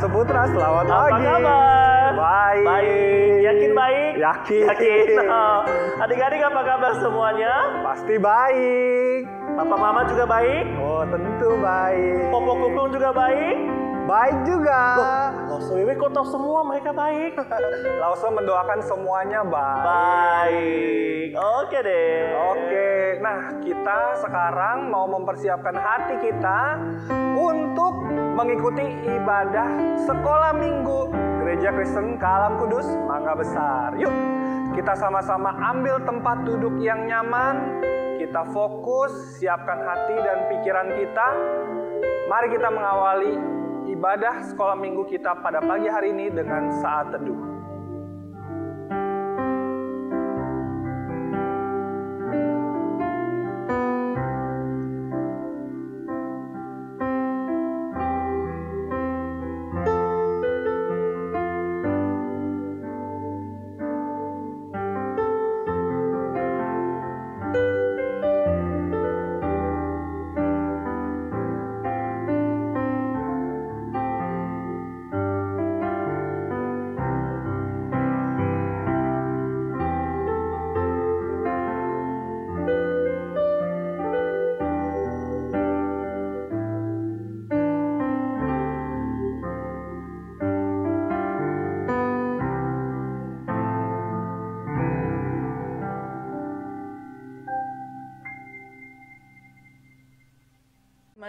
Lauso Putra, selamat pagi. Apa kabar? Baik. Baik. Yakin baik? Yakin. Oh. Adik-adik apa kabar semuanya? Pasti baik. Papa Mama juga baik? Oh, tentu baik. Popo Kukung juga baik? Baik juga. Lauso Wewe kok tahu semua mereka baik? Lauso mendoakan semuanya baik. Baik. Oke deh. Oke, nah kita sekarang mau mempersiapkan hati kita untuk mengikuti ibadah sekolah minggu Gereja Kristen Kalam Kudus Mangga Besar. Yuk, kita sama-sama ambil tempat duduk yang nyaman. Kita fokus, siapkan hati dan pikiran kita. Mari kita mengawali ibadah sekolah minggu kita pada pagi hari ini dengan saat teduh.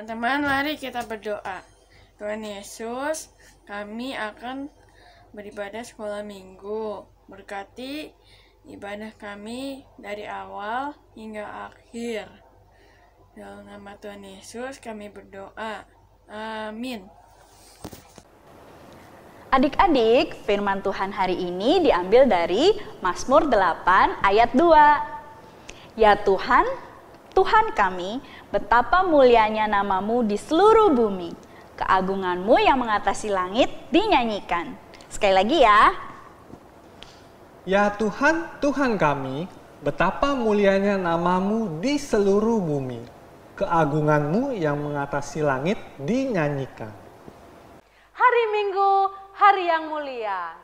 Teman-teman, mari kita berdoa. Tuhan Yesus, kami akan beribadah sekolah minggu. Berkati ibadah kami dari awal hingga akhir. Dalam nama Tuhan Yesus kami berdoa. Amin. Adik-adik, firman Tuhan hari ini diambil dari Mazmur 8 ayat 2. Ya Tuhan, Tuhan kami, betapa mulianya namamu di seluruh bumi. Keagunganmu yang mengatasi langit dinyanyikan. Sekali lagi ya. Ya Tuhan, Tuhan kami, betapa mulianya namamu di seluruh bumi. Keagunganmu yang mengatasi langit dinyanyikan. Hari Minggu, hari yang mulia.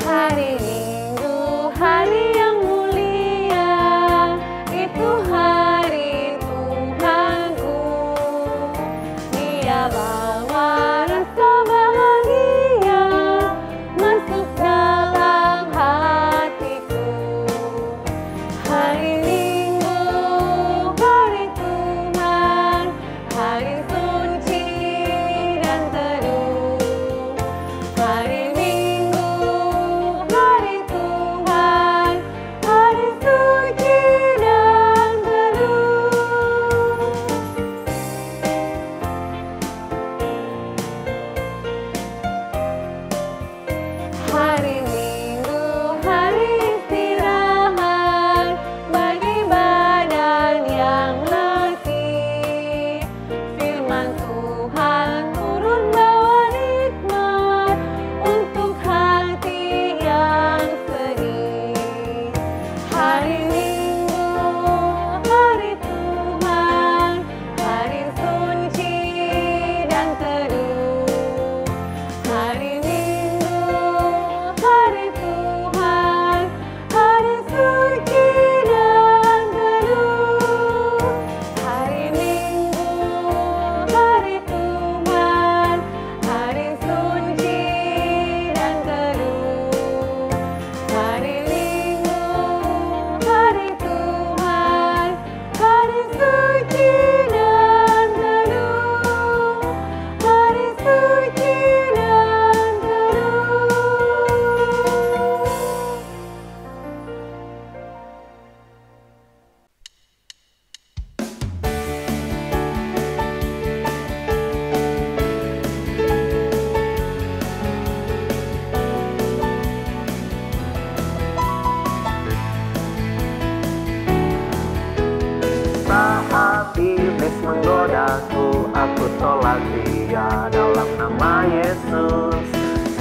Hari Minggu, hari yang mulia, itu hari Tuhanku. Dia bawa rasa bahagia masuk dalam hati. tolak dia dalam nama Yesus.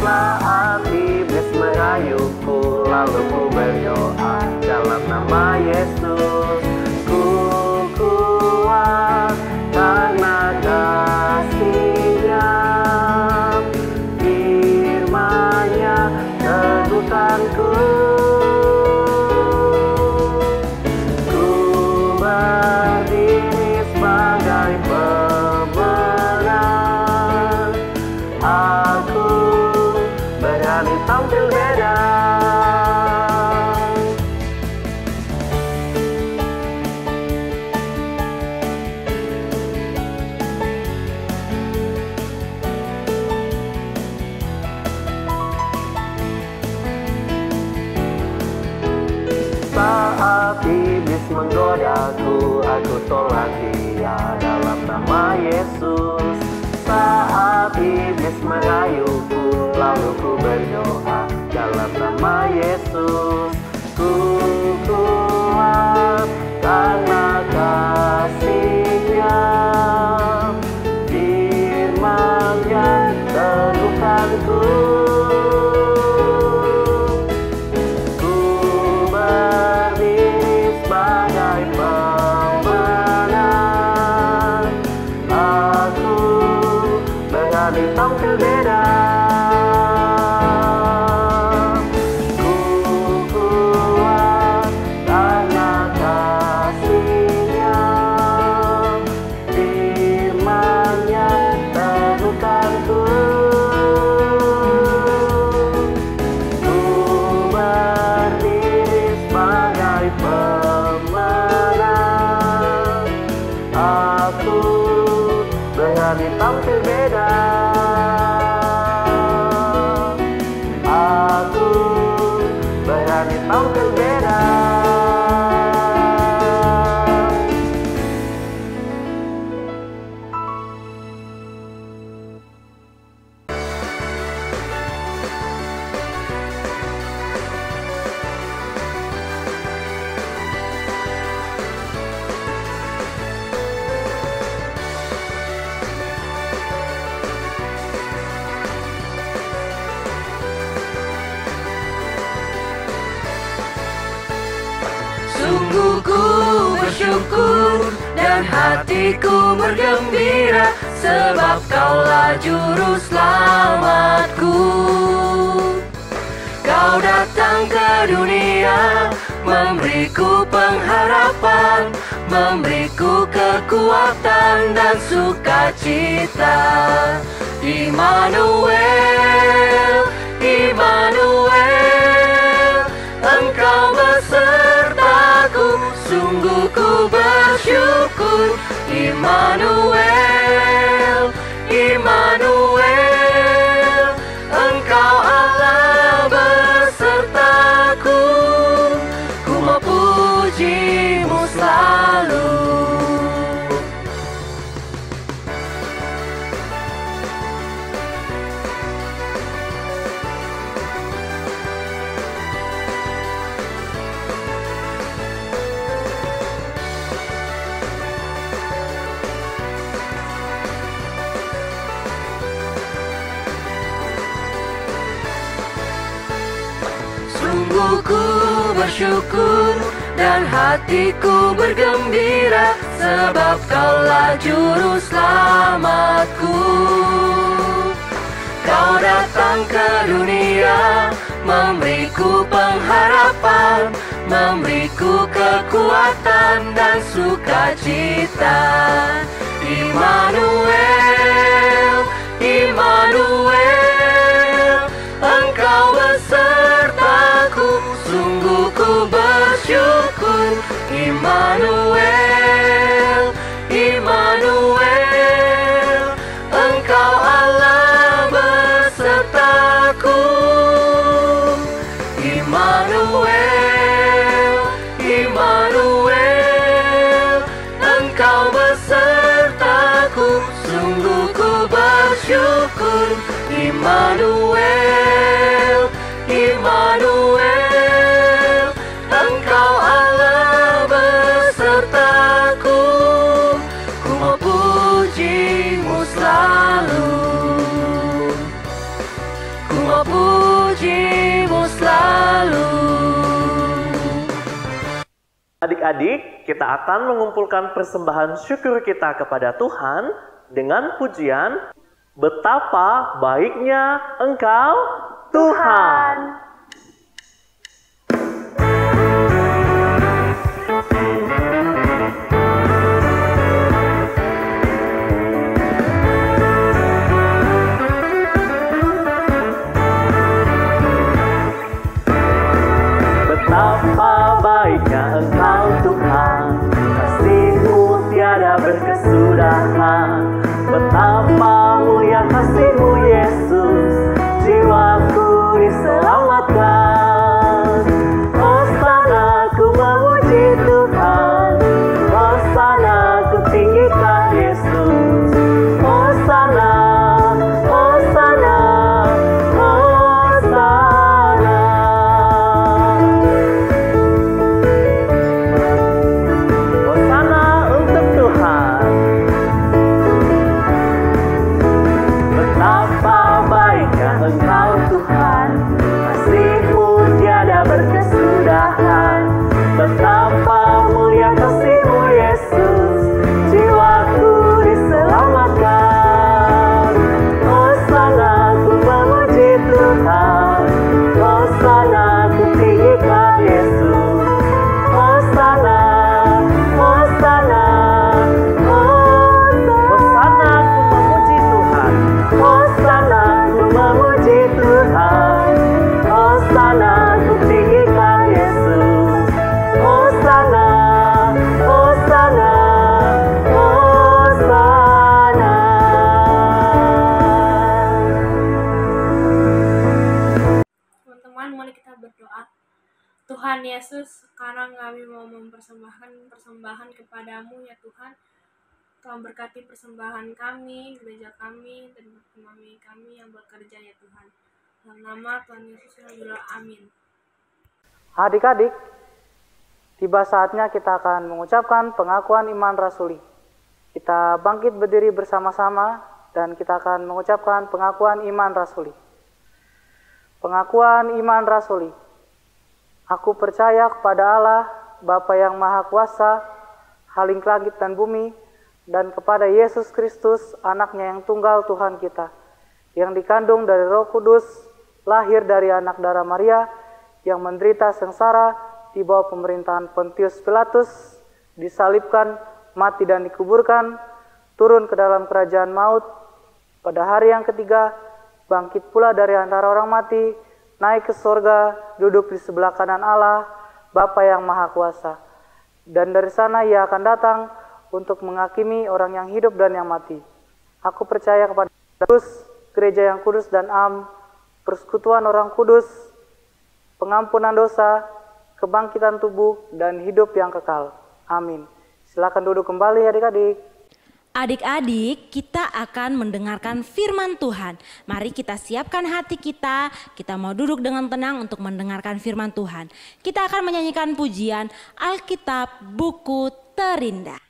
Saat iblis merayuku, lalu ku berdoa dalam nama Yesus. Ku kuat karena kasih-Nya, firman-Nya teguhkanku. Ku berdiri sebagai pemenang. Aku berani tampil beda. Saat iblis menggodaku, aku tolak dia dalam nama Yesus. Saat iblis merayuku, lalu ku berdoa dalam nama Yesus. Ku kuat karena kasih-Nya, firman-Nya teguhkanku. Ku berdiri sebagai pemenang. Aku berani tampil beda. Ku kuat karena kasih-Nya, firman-Nya teguhkanku. Ku berdiri sebagai pemenang. Aku berani tampil beda. Aku berani tampil beda. Sungguh ku bersyukur dan hatiku bergembira, sebab Kaulah juru selamatku. Kau datang ke dunia, memberiku pengharapan, memberiku kekuatan dan sukacita. Immanuel, Immanuel, Engkau besertaku, sungguh ku bersyukur. Immanuel, Immanuel, Engkau Allah besertaku, ku mau puji-Mu selalu. Sungguh ku bersyukur dan hatiku bergembira, sebab Kaulah juru selamatku. Kau datang ke dunia, memberiku pengharapan, memberiku kekuatan dan sukacita. Immanuel, Immanuel, Engkau besertaku, sungguh ku bersyukur. Immanuel, Immanuel, Engkau Allah besertaku. Immanuel, Immanuel, Engkau besertaku, sungguh ku bersyukur. Immanuel, Immanuel, Engkau Allah besertaku, ku mau puji-Mu selalu. memuji-Mu selalu. Adik-adik, kita akan mengumpulkan persembahan syukur kita kepada Tuhan dengan pujian Betapa Baiknya Engkau, Tuhan. Betapa baiknya Engkau Tuhan, kasih-Mu tiada berkesudahan. Betapa mulia kasih-Mu Yesus, jiwaku diselamatkan. Hosana ku memuji Tuhan, hosana ku tinggikan Yesus. Hosana, hosana, hosana. Hosana untuk Tuhan. Betapa baiknya Engkau Tuhan, kasih-Mu tiada berkesudahan. Betapa mulia kasih-Mu Yesus, jiwaku diselamatkan. Hosana ku memuji Tuhan, hosana ku tinggikan Yesus. Hosana, hosana, hosana ku memuji Tuhan, hosana ku memuji Tuhan, hosana ku tinggikan Yesus. Hosana, hosana, hosana. Teman-teman, mari kita berdoa. Tuhan Yesus, sekarang kami mau mempersembahkan persembahan kepadamu ya Tuhan. Tolong berkati persembahan kami, gereja kami, dan imami kami yang bekerja ya Tuhan. Dalam nama Tuhan Yesus yang bilang amin. Adik-adik, tiba saatnya kita akan mengucapkan pengakuan iman rasuli. Kita bangkit berdiri bersama-sama dan kita akan mengucapkan pengakuan iman rasuli. Pengakuan iman rasuli. Aku percaya kepada Allah, Bapa yang Maha Kuasa, Haling langit dan bumi, dan kepada Yesus Kristus, anaknya yang tunggal Tuhan kita, yang dikandung dari Roh Kudus, lahir dari anak darah Maria, yang menderita sengsara di bawah pemerintahan Pontius Pilatus, disalibkan, mati dan dikuburkan, turun ke dalam kerajaan maut, pada hari yang ketiga, bangkit pula dari antara orang mati, naik ke sorga, duduk di sebelah kanan Allah, Bapa yang Maha Kuasa. Dan dari sana Ia akan datang untuk menghakimi orang yang hidup dan yang mati. Aku percaya kepada Kristus, gereja yang kudus dan am, persekutuan orang kudus, pengampunan dosa, kebangkitan tubuh, dan hidup yang kekal. Amin. Silakan duduk kembali adik-adik. Adik-adik, kita akan mendengarkan firman Tuhan. Mari kita siapkan hati kita mau duduk dengan tenang untuk mendengarkan firman Tuhan. Kita akan menyanyikan pujian Alkitab Buku Terindah.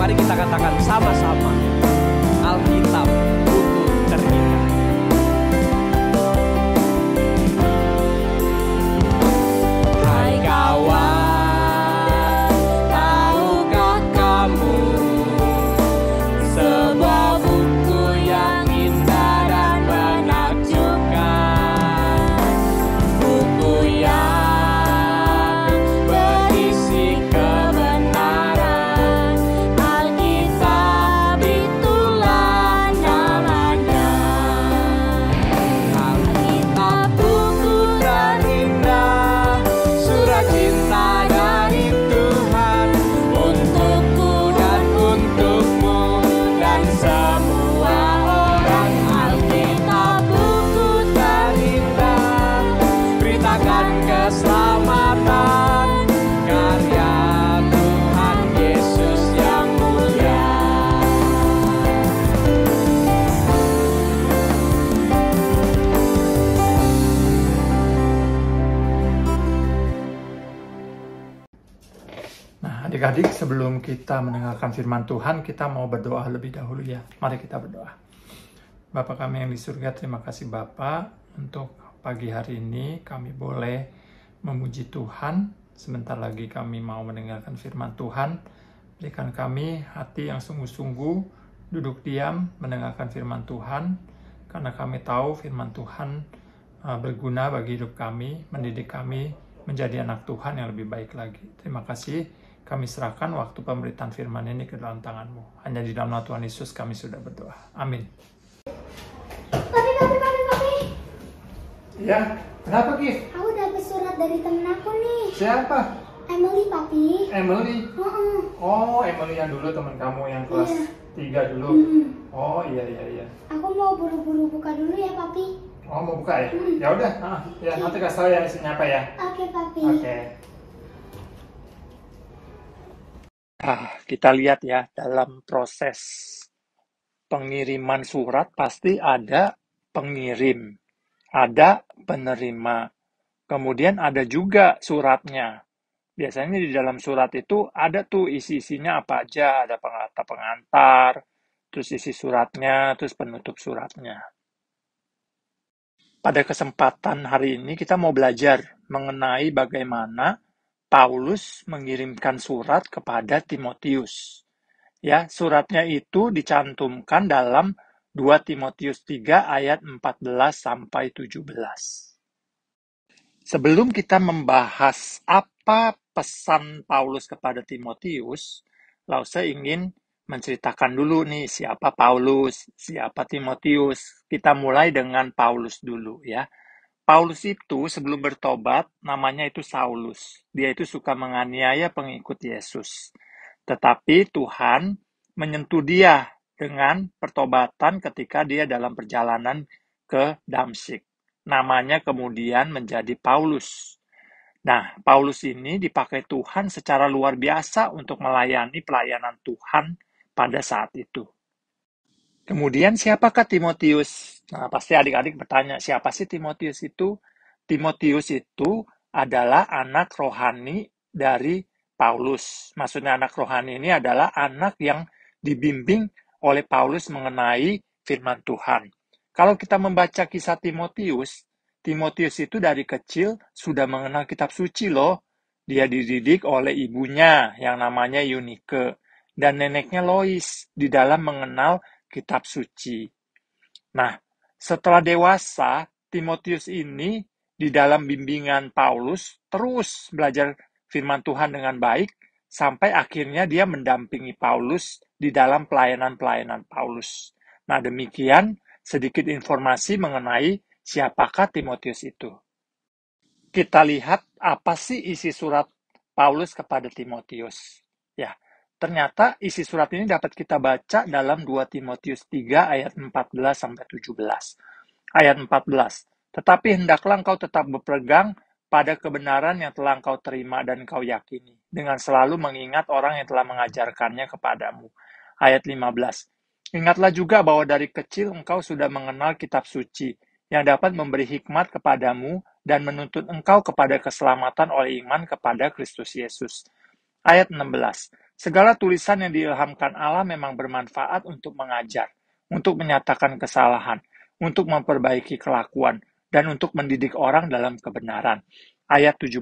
Mari kita katakan sama-sama, Alkitab Buku Terindah. Adik-adik, sebelum kita mendengarkan firman Tuhan, kita mau berdoa lebih dahulu ya. Mari kita berdoa. Bapa kami yang di surga, terima kasih Bapa untuk pagi hari ini kami boleh memuji Tuhan. Sebentar lagi kami mau mendengarkan firman Tuhan. Berikan kami hati yang sungguh-sungguh, duduk diam, mendengarkan firman Tuhan. Karena kami tahu firman Tuhan berguna bagi hidup kami, mendidik kami menjadi anak Tuhan yang lebih baik lagi. Terima kasih. Kami serahkan waktu pemberitaan firman ini ke dalam tangan-Mu. Hanya di dalam nama Tuhan Yesus kami sudah berdoa. Amin. Papi. Ya, kenapa Ki? Aku dapat surat dari temen aku nih. Siapa? Emily, Papi. Emily? Oh, Emily yang dulu teman kamu yang kelas 3 dulu? Oh, iya. Aku mau buru-buru buka dulu ya, Papi. Oh, mau buka ya? Ya udah, ya nanti kasih tahu ya isinya apa ya. Oke, Papi. Oke. Kita lihat ya, dalam proses pengiriman surat pasti ada pengirim, ada penerima, kemudian ada juga suratnya. Biasanya di dalam surat itu ada tuh isi-isinya apa aja, ada kata pengantar, terus isi suratnya, terus penutup suratnya. Pada kesempatan hari ini kita mau belajar mengenai bagaimana Paulus mengirimkan surat kepada Timotius. Ya, suratnya itu dicantumkan dalam 2 Timotius 3 ayat 14 sampai 17. Sebelum kita membahas apa pesan Paulus kepada Timotius, lalu saya ingin menceritakan dulu nih siapa Paulus, siapa Timotius. Kita mulai dengan Paulus dulu ya. Paulus itu sebelum bertobat namanya itu Saulus. Dia itu suka menganiaya pengikut Yesus. Tetapi Tuhan menyentuh dia dengan pertobatan ketika dia dalam perjalanan ke Damsyik. Namanya kemudian menjadi Paulus. Nah, Paulus ini dipakai Tuhan secara luar biasa untuk melayani pelayanan Tuhan pada saat itu. Kemudian siapakah Timotius? Nah, pasti adik-adik bertanya, siapa sih Timotius itu? Timotius itu adalah anak rohani dari Paulus. Maksudnya anak rohani ini adalah anak yang dibimbing oleh Paulus mengenai firman Tuhan. Kalau kita membaca kisah Timotius, Timotius itu dari kecil sudah mengenal kitab suci loh. Dia dididik oleh ibunya yang namanya Eunike dan neneknya Lois di dalam mengenal kitab suci. Nah, setelah dewasa, Timotius ini di dalam bimbingan Paulus terus belajar firman Tuhan dengan baik, sampai akhirnya dia mendampingi Paulus di dalam pelayanan-pelayanan Paulus. Nah, demikian sedikit informasi mengenai siapakah Timotius itu. Kita lihat apa sih isi surat Paulus kepada Timotius. Ya, ternyata isi surat ini dapat kita baca dalam 2 Timotius 3 ayat 14-17. Ayat 14. Tetapi hendaklah engkau tetap berpegang pada kebenaran yang telah engkau terima dan engkau yakini, dengan selalu mengingat orang yang telah mengajarkannya kepadamu. Ayat 15. Ingatlah juga bahwa dari kecil engkau sudah mengenal kitab suci, yang dapat memberi hikmat kepadamu dan menuntut engkau kepada keselamatan oleh iman kepada Kristus Yesus. Ayat 16. Segala tulisan yang diilhamkan Allah memang bermanfaat untuk mengajar, untuk menyatakan kesalahan, untuk memperbaiki kelakuan, dan untuk mendidik orang dalam kebenaran. Ayat 17.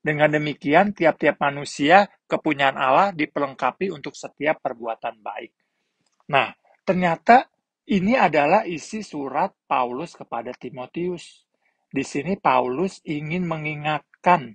Dengan demikian, tiap-tiap manusia kepunyaan Allah dipelengkapi untuk setiap perbuatan baik. Nah, ternyata ini adalah isi surat Paulus kepada Timotius. Di sini Paulus ingin mengingatkan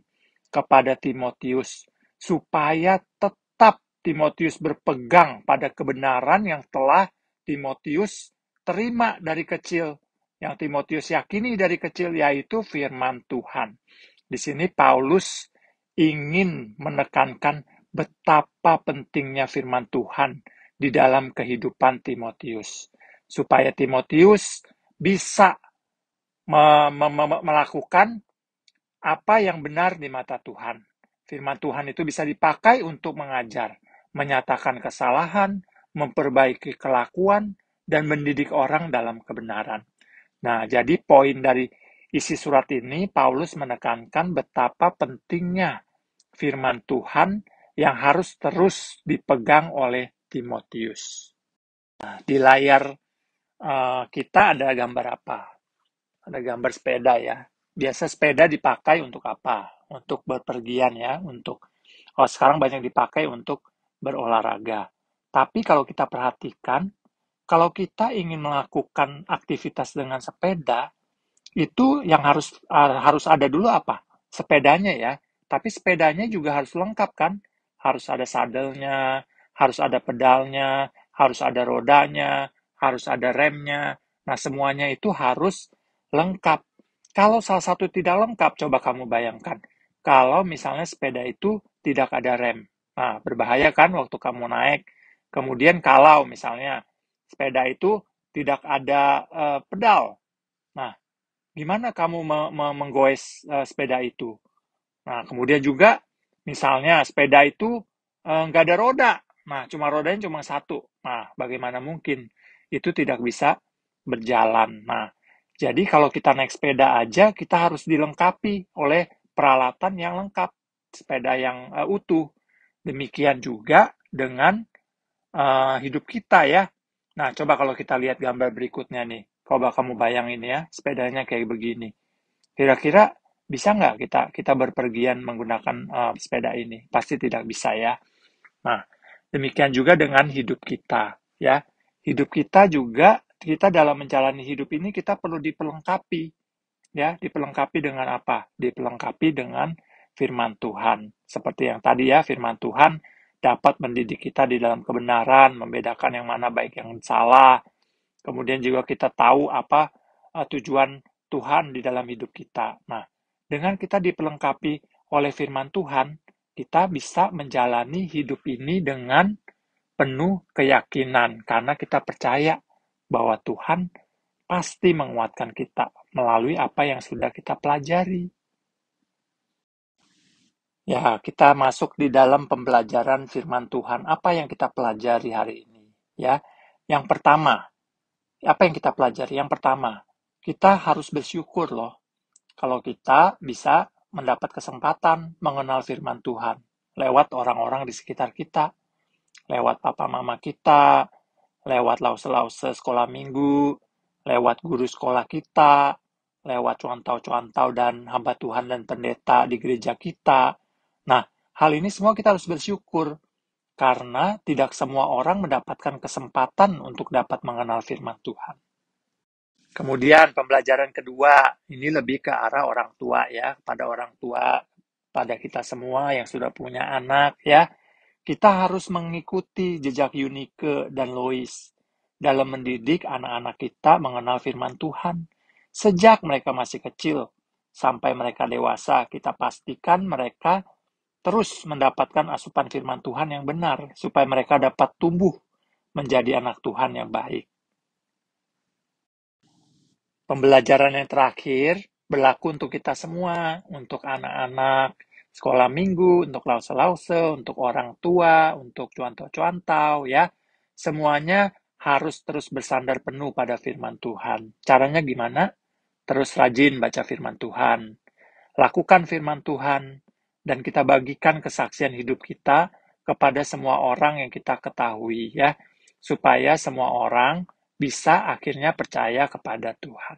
kepada Timotius supaya tetap Timotius berpegang pada kebenaran yang telah Timotius terima dari kecil, yang Timotius yakini dari kecil, yaitu firman Tuhan. Di sini Paulus ingin menekankan betapa pentingnya firman Tuhan di dalam kehidupan Timotius, supaya Timotius bisa melakukan apa yang benar di mata Tuhan. Firman Tuhan itu bisa dipakai untuk mengajar, menyatakan kesalahan, memperbaiki kelakuan, dan mendidik orang dalam kebenaran. Nah, jadi poin dari isi surat ini, Paulus menekankan betapa pentingnya firman Tuhan yang harus terus dipegang oleh Timotius. Nah, di layar kita ada gambar apa? Ada gambar sepeda ya. Biasa sepeda dipakai untuk apa? Untuk berpergian ya, sekarang banyak dipakai untuk berolahraga. Tapi kalau kita perhatikan, kalau kita ingin melakukan aktivitas dengan sepeda, itu yang harus ada dulu apa? Sepedanya ya. Tapi sepedanya juga harus lengkap kan? Harus ada sadelnya, harus ada pedalnya, harus ada rodanya, harus ada remnya. Nah, semuanya itu harus lengkap. Kalau salah satu tidak lengkap, coba kamu bayangkan. Kalau misalnya sepeda itu tidak ada rem. Nah, berbahaya kan waktu kamu naik. Kemudian kalau misalnya sepeda itu tidak ada pedal. Nah, gimana kamu menggoes sepeda itu? Nah, kemudian juga misalnya sepeda itu nggak ada roda. Nah, rodanya cuma satu. Nah, bagaimana mungkin? Itu tidak bisa berjalan. Nah, jadi kalau kita naik sepeda aja, kita harus dilengkapi oleh peralatan yang lengkap. Sepeda yang utuh. Demikian juga dengan hidup kita ya. Nah, coba kalau kita lihat gambar berikutnya nih. Coba kamu bayangin ya, sepedanya kayak begini. Kira-kira bisa nggak kita berpergian menggunakan sepeda ini? Pasti tidak bisa ya. Nah, demikian juga dengan hidup kita ya. Hidup kita juga, kita dalam menjalani hidup ini kita perlu dipelengkapi ya. Dipelengkapi dengan apa? Dipelengkapi dengan firman Tuhan. Seperti yang tadi ya, firman Tuhan dapat mendidik kita di dalam kebenaran, membedakan yang mana baik yang salah. Kemudian juga kita tahu apa tujuan Tuhan di dalam hidup kita. Nah, dengan kita dipelengkapi oleh firman Tuhan, kita bisa menjalani hidup ini dengan penuh keyakinan. Karena kita percaya bahwa Tuhan pasti menguatkan kita melalui apa yang sudah kita pelajari. Ya, kita masuk di dalam pembelajaran firman Tuhan. Apa yang kita pelajari hari ini? Ya, yang pertama, apa yang kita pelajari? Yang pertama, kita harus bersyukur loh. Kalau kita bisa mendapat kesempatan mengenal firman Tuhan lewat orang-orang di sekitar kita, lewat papa mama kita, lewat lause-lause sekolah minggu, lewat guru sekolah kita, lewat cuantau-cuantau dan hamba Tuhan dan pendeta di gereja kita. Nah, hal ini semua kita harus bersyukur karena tidak semua orang mendapatkan kesempatan untuk dapat mengenal firman Tuhan. Kemudian pembelajaran kedua, ini lebih ke arah orang tua ya, pada orang tua, pada kita semua yang sudah punya anak ya. Kita harus mengikuti jejak Eunike dan Lois dalam mendidik anak-anak kita mengenal firman Tuhan. Sejak mereka masih kecil sampai mereka dewasa, kita pastikan mereka terus mendapatkan asupan firman Tuhan yang benar supaya mereka dapat tumbuh menjadi anak Tuhan yang baik. Pembelajaran yang terakhir berlaku untuk kita semua, untuk anak-anak sekolah minggu, untuk lause-lause, untuk orang tua, untuk cuantau-cuantau ya. Semuanya harus terus bersandar penuh pada firman Tuhan. Caranya gimana? Terus rajin baca firman Tuhan. Lakukan firman Tuhan dan kita bagikan kesaksian hidup kita kepada semua orang yang kita ketahui ya. Supaya semua orang bisa akhirnya percaya kepada Tuhan.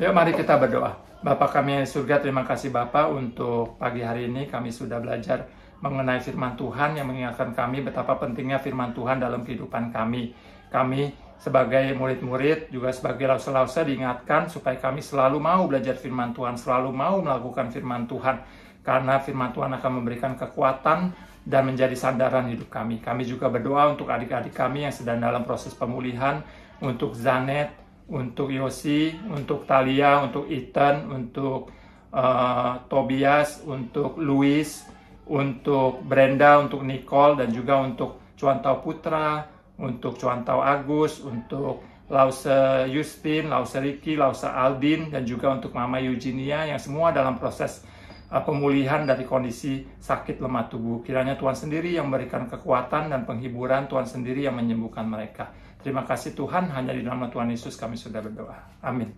Yuk mari kita berdoa. Bapa kami yang di surga, terima kasih Bapa untuk pagi hari ini kami sudah belajar mengenai firman Tuhan yang mengingatkan kami betapa pentingnya firman Tuhan dalam kehidupan kami. Kami sebagai murid-murid juga sebagai lause-lause diingatkan supaya kami selalu mau belajar firman Tuhan, selalu mau melakukan firman Tuhan. Karena firman Tuhan akan memberikan kekuatan dan menjadi sandaran hidup kami. Kami juga berdoa untuk adik-adik kami yang sedang dalam proses pemulihan, untuk Zanet, untuk Yosi, untuk Talia, untuk Ethan, untuk Tobias, untuk Louis, untuk Brenda, untuk Nicole, dan juga untuk Cuantau Putra, untuk Cuantau Agus, untuk Lause Justin, Lause Ricky, Lause Aldin, dan juga untuk Mama Eugenia yang semua dalam proses pemulihan dari kondisi sakit lemah tubuh. Kiranya Tuhan sendiri yang memberikan kekuatan dan penghiburan, Tuhan sendiri yang menyembuhkan mereka. Terima kasih Tuhan, hanya di nama Tuhan Yesus kami sudah berdoa. Amin.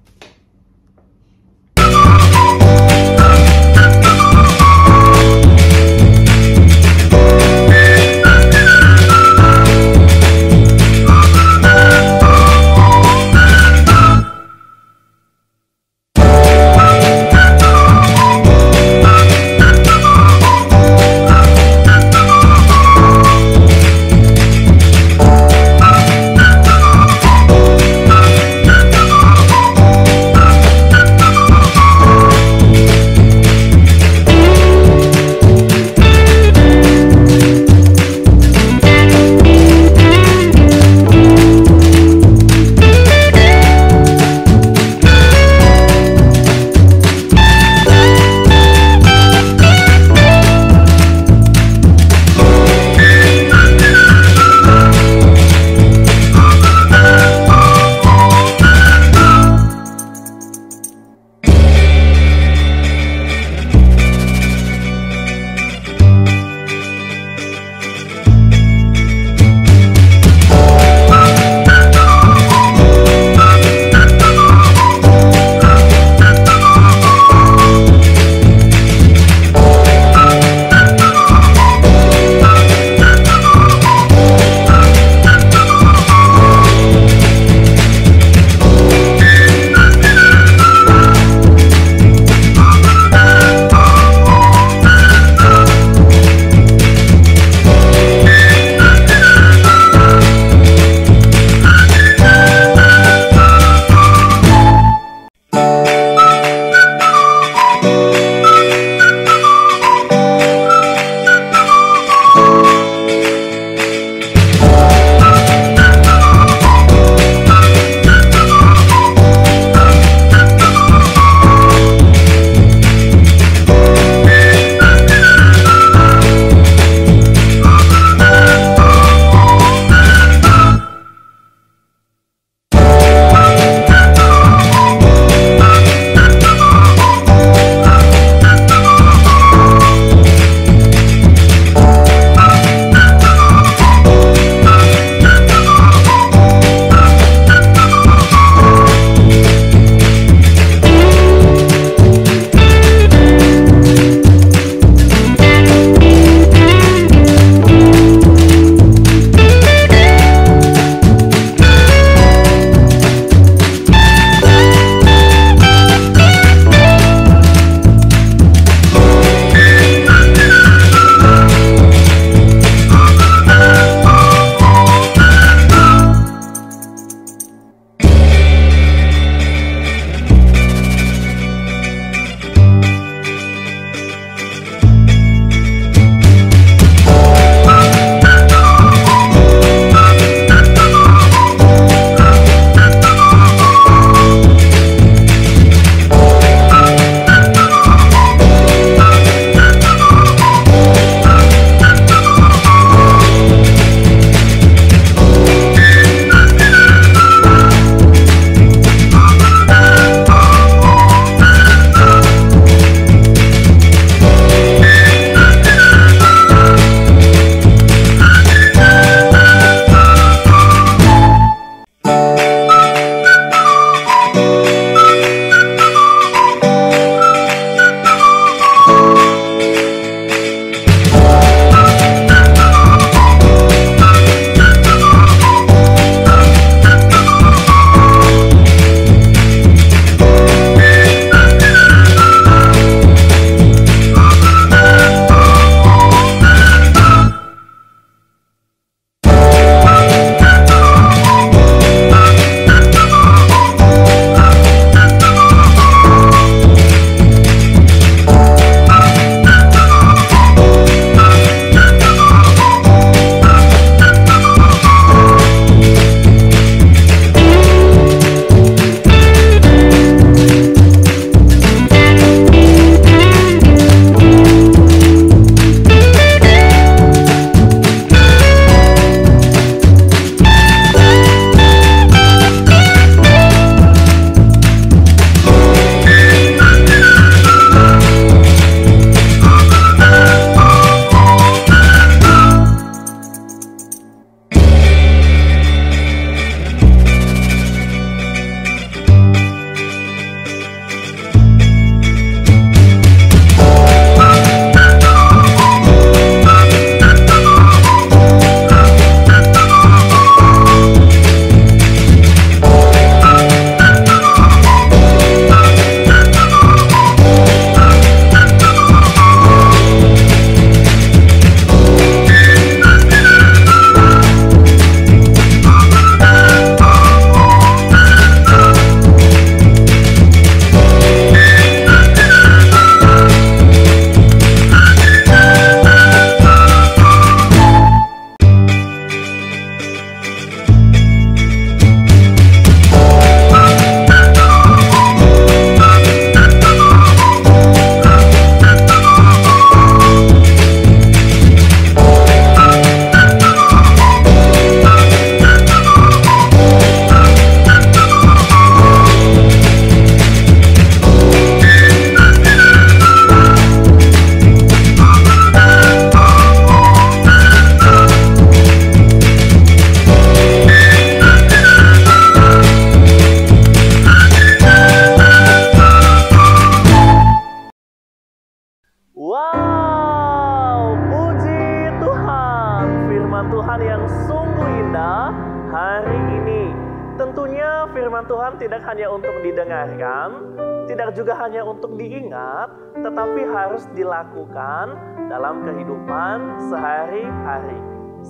tentunya firman Tuhan tidak hanya untuk didengarkan, tidak juga hanya untuk diingat, tetapi harus dilakukan dalam kehidupan sehari-hari.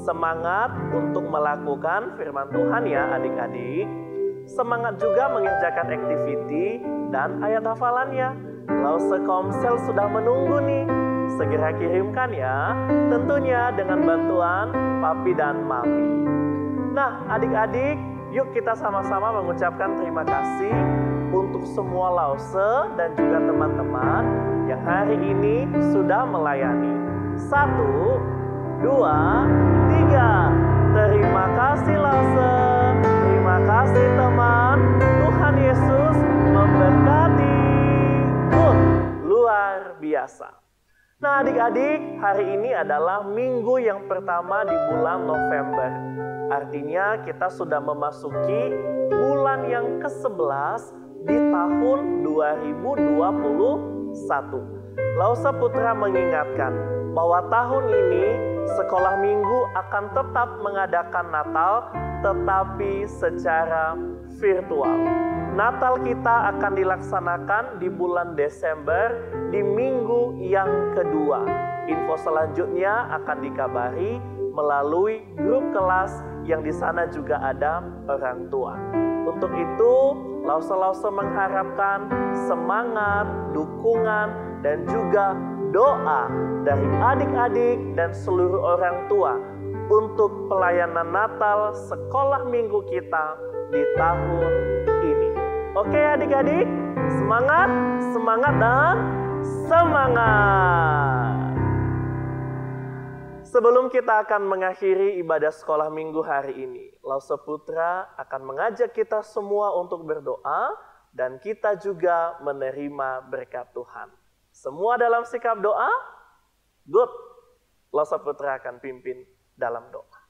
Semangat untuk melakukan firman Tuhan ya adik-adik. Semangat juga mengerjakan activity dan ayat hafalannya. Lause Komsel sudah menunggu nih. Segera kirimkan ya, tentunya dengan bantuan papi dan mami. Nah adik-adik, yuk kita sama-sama mengucapkan terima kasih untuk semua lause dan juga teman-teman yang hari ini sudah melayani. 1, 2, 3. Terima kasih lause, terima kasih teman. Tuhan Yesus memberkati. Luar biasa. Nah adik-adik, hari ini adalah minggu yang pertama di bulan November. Artinya kita sudah memasuki bulan yang ke-11 di tahun 2021. Lause Putra mengingatkan bahwa tahun ini sekolah minggu akan tetap mengadakan Natal tetapi secara virtual. Natal kita akan dilaksanakan di bulan Desember di minggu yang kedua. Info selanjutnya akan dikabari melalui grup kelas yang di sana juga ada orang tua. Untuk itu, lause-lause mengharapkan semangat, dukungan, dan juga doa dari adik-adik dan seluruh orang tua untuk pelayanan Natal sekolah minggu kita di tahun ini. Oke adik-adik, semangat, semangat, dan semangat! Sebelum kita akan mengakhiri ibadah sekolah minggu hari ini, Lause Putra akan mengajak kita semua untuk berdoa dan kita juga menerima berkat Tuhan. Semua dalam sikap doa? Good. Lause Putra akan pimpin dalam doa.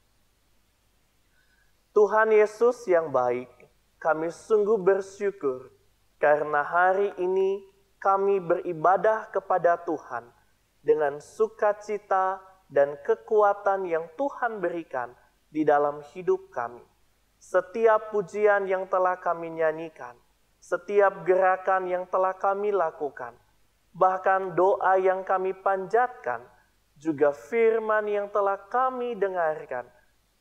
Tuhan Yesus yang baik, kami sungguh bersyukur karena hari ini kami beribadah kepada Tuhan dengan sukacita dan kekuatan yang Tuhan berikan di dalam hidup kami. Setiap pujian yang telah kami nyanyikan, setiap gerakan yang telah kami lakukan, bahkan doa yang kami panjatkan, juga firman yang telah kami dengarkan,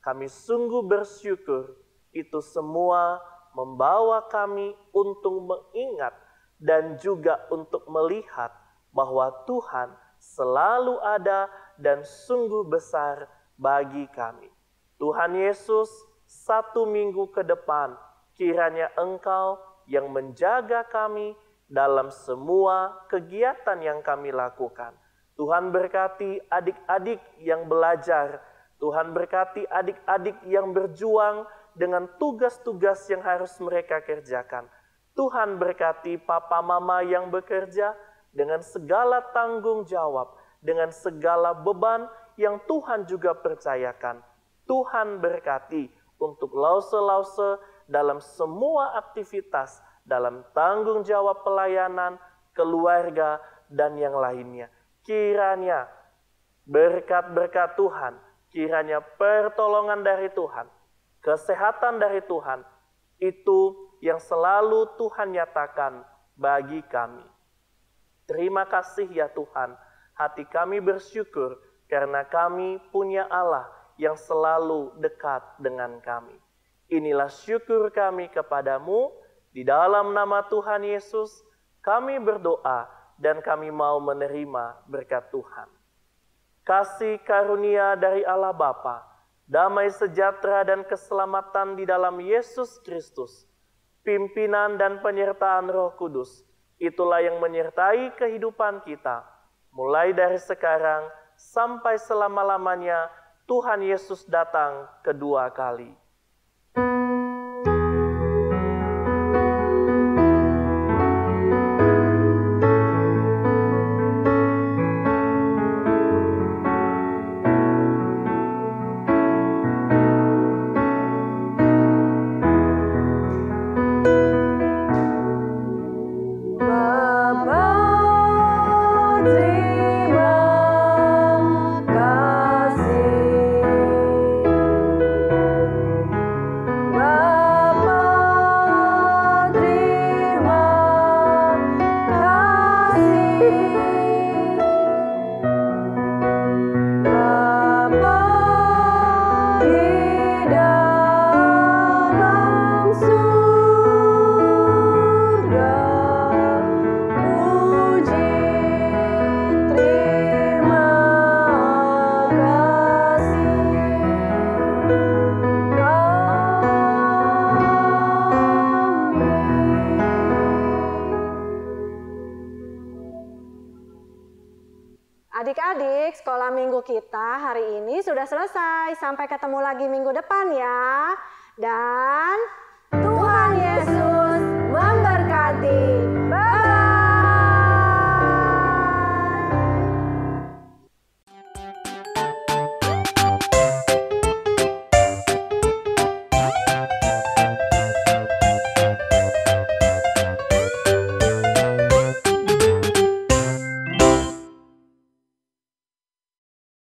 kami sungguh bersyukur itu semua membawa kami untuk mengingat dan juga untuk melihat bahwa Tuhan selalu ada dan sungguh besar bagi kami. Tuhan Yesus, 1 minggu ke depan, kiranya Engkau yang menjaga kami dalam semua kegiatan yang kami lakukan. Tuhan berkati adik-adik yang belajar, Tuhan berkati adik-adik yang berjuang dengan tugas-tugas yang harus mereka kerjakan. Tuhan berkati papa mama yang bekerja dengan segala tanggung jawab, dengan segala beban yang Tuhan juga percayakan. Tuhan berkati untuk lause-lause dalam semua aktivitas, dalam tanggung jawab pelayanan, keluarga, dan yang lainnya. Kiranya berkat-berkat Tuhan, kiranya pertolongan dari Tuhan, kesehatan dari Tuhan, itu yang selalu Tuhan nyatakan bagi kami. Terima kasih ya Tuhan, hati kami bersyukur karena kami punya Allah yang selalu dekat dengan kami. Inilah syukur kami kepadamu, di dalam nama Tuhan Yesus, kami berdoa dan kami mau menerima berkat Tuhan. Kasih karunia dari Allah Bapa, damai sejahtera dan keselamatan di dalam Yesus Kristus, pimpinan dan penyertaan Roh Kudus, itulah yang menyertai kehidupan kita, mulai dari sekarang sampai selama-lamanya Tuhan Yesus datang kedua kali. Terima kasih. adik-adik, sekolah minggu kita hari ini sudah selesai. Sampai ketemu lagi minggu depan ya. Dan